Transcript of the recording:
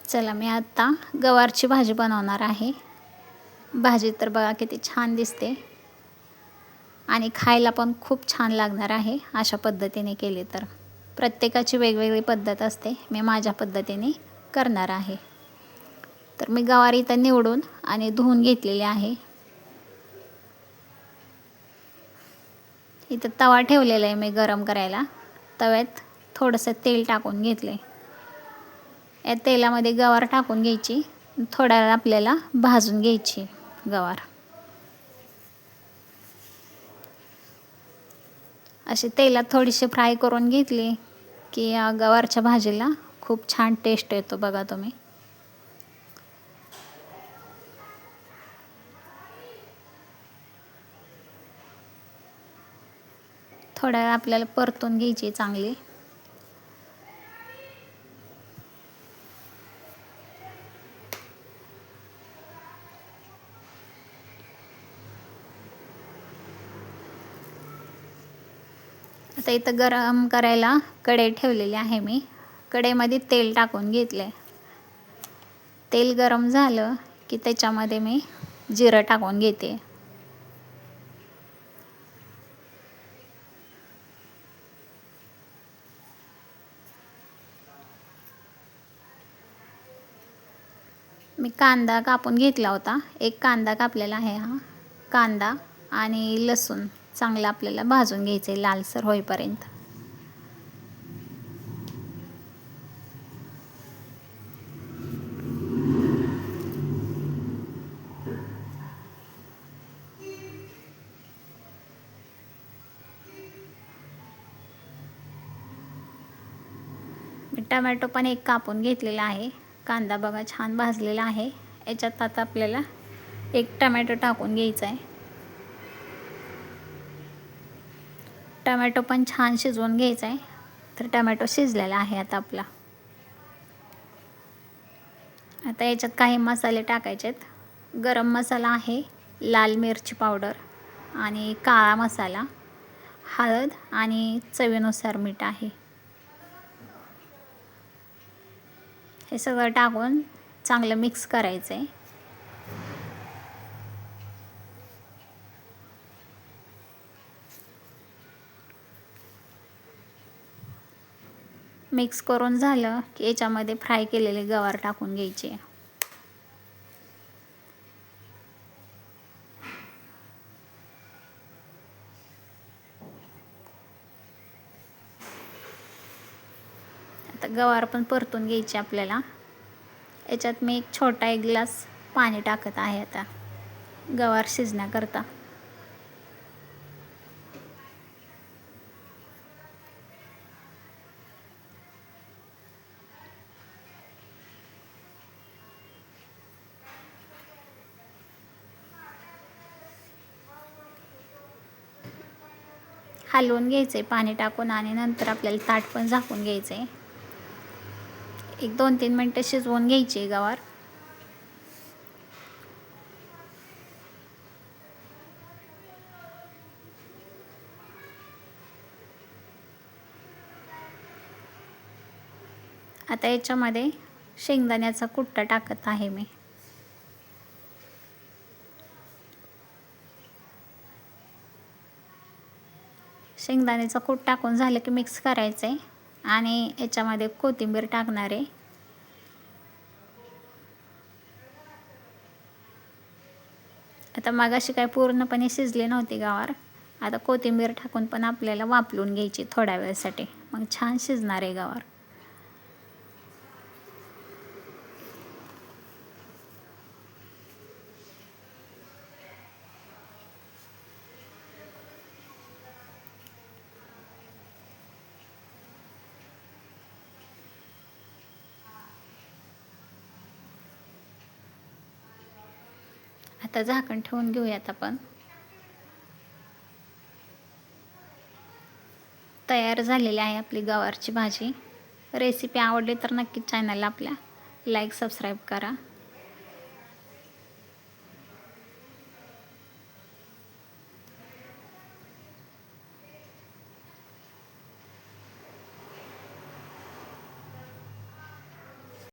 चला मी आता गवारची भाजी बनवणार आहे। भाजी तर बघा किती छान दिसते आणि खायला पण खूप छान लागणार आहे अशा पद्धतीने केली तर। प्रत्येकाची वेगवेगळी पद्धत असते, मी माझ्या पद्धतीने करणार आहे। तर मी गवार इथं निवडून आणि धुवून घेतलेली आहे। इथं तवा ठेवलेला आहे मी गरम करायला। तव्यात थोडंसं तेल टाकून घेतले। या तेलामध्ये गवार टाकून घ्यायची, थोडा वेळ आपल्याला भाजून घ्यायची गवार। अशी तेलात थोडीशी फ्राय करून घेतली की गवारच्या भाजीला खूप छान टेस्ट येतो बघा तुम्ही। थोडा वेळ आपल्याला परतून घ्यायची चांगली। आता इथं गरम करायला कढई ठेवलेली आहे मी। कढईमध्ये तेल टाकून घेतले। तेल गरम झालं की त्याच्यामध्ये मी जिरं टाकून घेते। मी कांदा कापून घेतला होता, एक कांदा कापलेला आहे हा। कांदा आणि लसूण चांगलं आपल्याला भाजून घ्यायचे लालसर होईपर्यंत। टमॅटो पण एक कापून घेतलेला आहे। कांदा बघा छान भाजलेला आहे। याच्यात आता आपल्याला एक टमॅटो टाकून घ्यायचा आहे। टमॅटो पण छान शिजवून घ्यायचा आहे। तर टमॅटो शिजलेला आहे आता आपला। आता याच्यात काही मसाले टाकायचे आहेत। गरम मसाला आहे, लाल मिरची पावडर आणि काळा मसाला, हळद आणि चवीनुसार मीठ आहे। हे सगळं टाकून चांगलं मिक्स करायचं आहे। मिक्स करून झालं की याच्यामध्ये फ्राय केलेले गवार टाकून घ्यायचे। आता गवार पण परतून घ्यायचे आपल्याला। याच्यात मी एक छोटा एक ग्लास पाणी टाकत आहे आता गवार शिजण्याकरता। हलवून घ्यायचे पाणी टाकून आणि नंतर आपल्याला ताट पण झाकून घ्यायचे। एक 2-3 मिनिटं शिजवून घ्यायची गवार। आता याच्यामध्ये शेंगदाण्याचा कुट्टा टाकत आहे मी। शेंगदाण्याचा कूट टाकून झालं की मिक्स करायचं आहे आणि याच्यामध्ये कोथिंबीर टाकणार आहे। आता मगाशी काय पूर्णपणे शिजले नव्हते गवार। आता कोथिंबीर टाकून पण आपल्याला वाफलून घ्यायची थोड्या वेळासाठी, मग छान शिजणार आहे गवार। आता झाकण ठेवून घेऊयात आपण। तयार झालेली आहे आपली गवारची भाजी। रेसिपी आवडली तर नक्कीच चॅनलला आपल्या लाईक सबस्क्राईब करा।